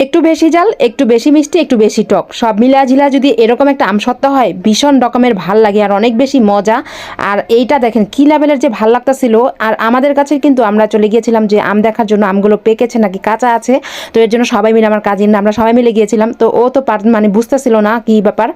একটু বেশি জাল, একটু বেশি মিষ্টি, একটু বেশি টক, সব মিলাঝিলা যদি এরকম একটা আমসত্ত্ব হয় ভীষণ রকমের ভাল লাগে আর অনেক বেশি মজা। আর এইটা দেখেন কী লেভেলের যে ভাল লাগতেছিল। আর আমাদের কাছে কিন্তু আমরা চলে গিয়েছিলাম যে আম দেখার জন্য, আমগুলো পেকেছে নাকি কাঁচা আছে। তো এর জন্য সবাই মিলে, আমার কাজিন আমরা সবাই মিলে গিয়েছিলাম। তো ও তো মানে বুঝতেছিল না কী ব্যাপার।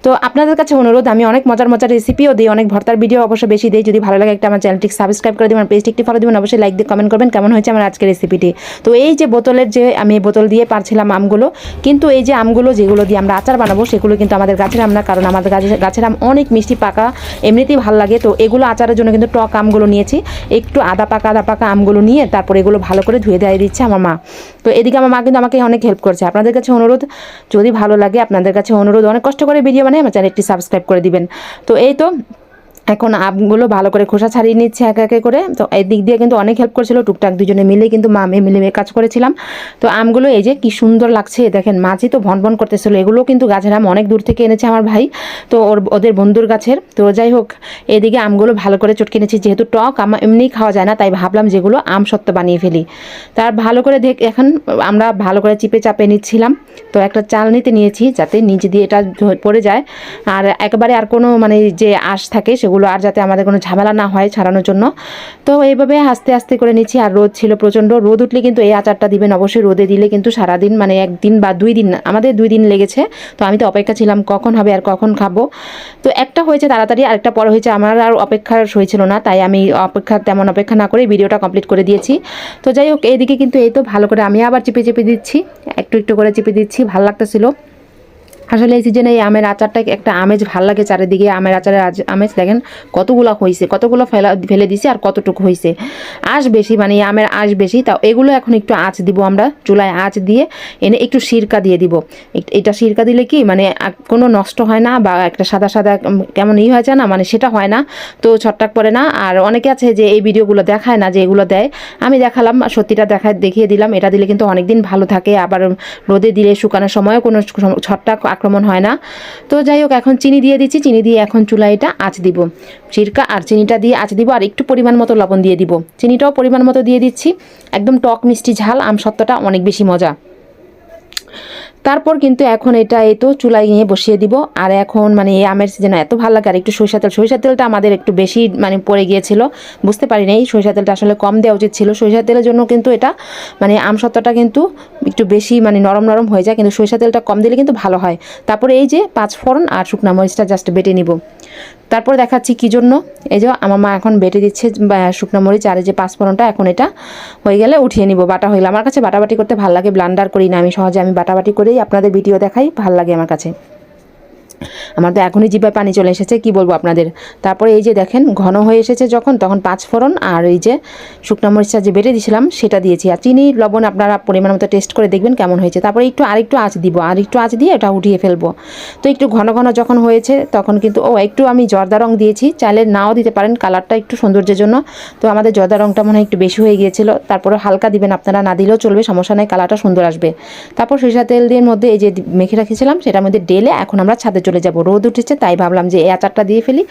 তো আপনাদের কাছে অনুরোধ, আমি অনেক মজার মজার রেসিপিও দিই, অনেক ভর্তার ভিডিও অবশ্য বেশি দিই। যদি ভালো লাগে একটা আমার চ্যানেলটি সাবস্ক্রাইব করে দেবেন, পেজটি একটি ফলো দেবেন, অবশ্যই লাইক দিয়ে কমেন্ট করবেন কেমন হয়েছে আমার আজকের রেসিপিটি। তো এই যে বোতলের যে আমি বোতল দিয়ে পারছিলাম আমগুলো, কিন্তু এই যে আমগুলো যেগুলো দিয়ে আমরা আচার বানাবো সেগুলো কিন্তু আমাদের গাছের আম না, কারণ আমাদের গাছের আম অনেক মিষ্টি, পাকা এমনিতেই ভালো লাগে। তো এগুলো আচারের জন্য কিন্তু টক আমগুলো নিয়েছি, একটু আদা পাকা আমগুলো নিয়ে তারপর এগুলো ভালো করে ধুয়ে দিয়ে দিচ্ছে আমার মা। তো এদিকে আমার মা কিন্তু আমাকে অনেক হেল্প করছে। আপনাদের কাছে অনুরোধ, যদি ভালো লাগে আপনাদের কাছে অনুরোধ, অনেক কষ্ট করে ভিডিও বানাই, আমার চ্যানেলটি সাবস্ক্রাইব করে দিবেন। তো এই তো এখন আমগুলো ভালো করে খোসা ছাড়িয়ে নিচ্ছে এক একে করে। তো এই দিক দিয়ে কিন্তু অনেক হেল্প করছিল, টুকটাক দুজনে মিলেই কিন্তু মা মেয়ে মিলে কাজ করেছিলাম। তো আমগুলো এই যে কি সুন্দর লাগছে দেখেন, মাঝি তো ভন ভন করতেছিল। এগুলো কিন্তু গাছের আম, অনেক দূর থেকে এনেছে আমার ভাই, তো ওদের বন্ধুর গাছের। তো যাই হোক, এদিকে আমগুলো ভালো করে চটকে নিয়েছি, যেহেতু টক আম এমনিই খাওয়া যায় না, তাই ভাবলাম যেগুলো আম সত্ত্ব বানিয়ে ফেলি। তার ভালো করে এখন আমরা ভালো করে চিপে চাপে নিচ্ছিলাম। তো একটা চালনিতে নিয়েছি যাতে নিচে দিয়ে এটা পড়ে যায়, আর একেবারে আর কোনো মানে যে আঁশ থাকে সেগুলো আর যাতে আমাদের কোনো ঝামেলা না হয় ছাড়ানোর জন্য। তো এইভাবে আস্তে আস্তে করে নিচ্ছি। আর রোদ ছিল প্রচণ্ড, রোদ উঠলে কিন্তু এই আচারটা দিবেন অবশ্যই। রোদে দিলে কিন্তু সারাদিন, মানে একদিন বা 2 দিন, আমাদের 2 দিন লেগেছে। তো আমি তো অপেক্ষা ছিলাম কখন হবে আর কখন খাবো। তো একটা হয়েছে তাড়াতাড়ি, আরেকটা পরে হয়েছে, আমার আর অপেক্ষার হয়েছিল না, তাই আমি তেমন অপেক্ষা না করে ভিডিওটা কমপ্লিট করে দিয়েছি। তো যাই হোক, এইদিকে কিন্তু এই তো ভালো করে আমি আবার চিপে চিপে দিচ্ছি, একটু একটু করে চিপে দিচ্ছি, ভালো লাগতেছিল। আসলে এই সিজনে এই আমের আচারটা একটা আমেজ ভাল লাগে, চারিদিকে আমের আচারের আমেজ। দেখেন কতগুলো হয়েছে, কতগুলো ফেলে দিছি আর কতটুকু হয়েছে। আঁশ বেশি, মানে আমের আঁশ বেশি। তাও এগুলো এখন একটু আঁচ দিব, আমরা চুলায় আঁচ দিয়ে এনে একটু সিরকা দিয়ে দিব। এটা সিরকা দিলে কি মানে কোনো নষ্ট হয় না, বা একটা সাদা সাদা কেমন হয়ে যায় না, মানে সেটা হয় না। তো ছটটাক পড়ে না। আর অনেকে আছে যে এই ভিডিওগুলো দেখায় না, যে এগুলো দেয়, আমি দেখালাম, সত্যিটা দেখিয়ে দিলাম। এটা দিলে কিন্তু অনেকদিন ভালো থাকে, আবার রোদে দিলে শুকানোর সময়ও কোনো ছটটাক আক্রমণ হয় না। তো যাই হোক, এখন চিনি দিয়ে দিচ্ছি, চিনি দিয়ে এখন চুলায় এটা আঁচ দিব, সিরকা আর চিনিটা দিয়ে আঁচ দিব। আর একটু পরিমাণ মতো লবণ দিয়ে দিব, চিনিটাও পরিমাণ মতো দিয়ে দিচ্ছি। একদম টক মিষ্টি ঝাল আমসত্ত্বটা অনেক বেশি মজা। তারপর কিন্তু এখন এটা এই তো চুলায় নিয়ে বসিয়ে দিব। আর এখন মানে এই আমের সিজনে এত ভালো লাগে। আর একটু সরিষা তেলটা আমাদের একটু বেশি মানে পড়ে গিয়েছিল, বুঝতে পারি নাই, সরিষা তেলটা আসলে কম দেওয়া উচিত ছিল। সরিষা তেলের জন্য কিন্তু এটা মানে আমসত্ত্বটা কিন্তু একটু বেশি মানে নরম নরম হয়ে যায়, কিন্তু সরিষা তেলটা কম দিলে কিন্তু ভালো হয়। তারপরে এই যে 5 ফোড়ন আর শুকনা মরিচটা জাস্ট বেটে নিব। তারপর দেখাচ্ছি কী জন্য। এই যে আমার মা এখন বেটে দিচ্ছে শুকনো মরিচ আর এই যে 5 ফোড়নটা। এখন এটা হয়ে গেলে উঠিয়ে নিব, বাটা হইলে। আমার কাছে বাটাবাটি করতে ভালো লাগে, ব্লান্ডার করি না আমি, সহজে আমি বাটাবাটি করেই আপনাদের ভিডিও দেখাই, ভালো লাগে আমার কাছে। আমার তো এখনই জিভে পানি চলে এসেছে, কি বলবো আপনাদের। তারপরে এই যে দেখেন ঘন হয়ে এসেছে যখন, তখন 5 ফোড়ন আর এই যে শুকনো মরিচটা যে বেটে দিয়েছিলাম সেটা দিয়েছি। আর চিনি লবণ আপনারা পরিমাণ মতো টেস্ট করে দেখবেন কেমন হয়েছে। তারপরে আরেকটু আঁচ দিব, আরেকটু আঁচ দিয়ে এটা উঠিয়ে ফেলবো। তো একটু ঘন ঘন যখন হয়েছে তখন কিন্তু একটু আমি জর্দা রং দিয়েছি, চাইলে নাও দিতে পারেন, কালারটা একটু সৌন্দর্যের জন্য। তো আমাদের জর্দা রংটা মনে হয় একটু বেশি হয়ে গিয়েছিল, তারপরে হালকা দিবেন, আপনারা না দিলেও চলবে, সমস্যা নেই, কালারটা সুন্দর আসবে। তারপর সরিষা তেল দিয়ে মধ্যে এই যে মেখে রেখেছিলাম সেটার মধ্যে ঢেলে এখন আমরা ছাদে চলে যাব। রোদ উঠেছে তাই ভাবলাম যে এই আচারটা দিয়ে ফেলি,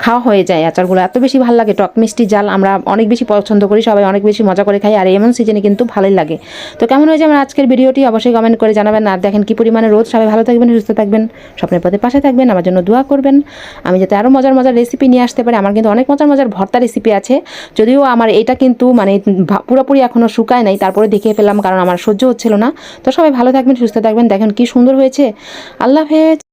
খাওয়া হয়ে যায়। আচারগুলো এত বেশি ভালো লাগে, টক মিষ্টি জাল আমরা অনেক বেশি পছন্দ করি, সবাই অনেক বেশি মজা করে খাই। আর এমন সিজনে কিন্তু ভালোই লাগে। তো কেমন হয়েছে আমার আজকের ভিডিওটি অবশ্যই কমেন্ট করে জানাবেন। আর দেখেন কি পরিমাণে রোদ। সবাই ভালো থাকবেন, সুস্থ থাকবেন, স্বপ্নের পথে পাশে থাকবেন, আমার জন্য দোয়া করবেন, আমি যাতে আরও মজার মজার রেসিপি নিয়ে আসতে পারি। আমার কিন্তু অনেক মজার মজার ভর্তা রেসিপি আছে, যদিও আমার এটা কিন্তু মানে পুরোপুরি এখনও শুকায় নাই, তারপরে দেখিয়ে ফেললাম কারণ আমার সহ্য হচ্ছিল না। তো সবাই ভালো থাকবেন, সুস্থ থাকবেন। দেখেন কি সুন্দর হয়েছে। আল্লাহ হাফেজ।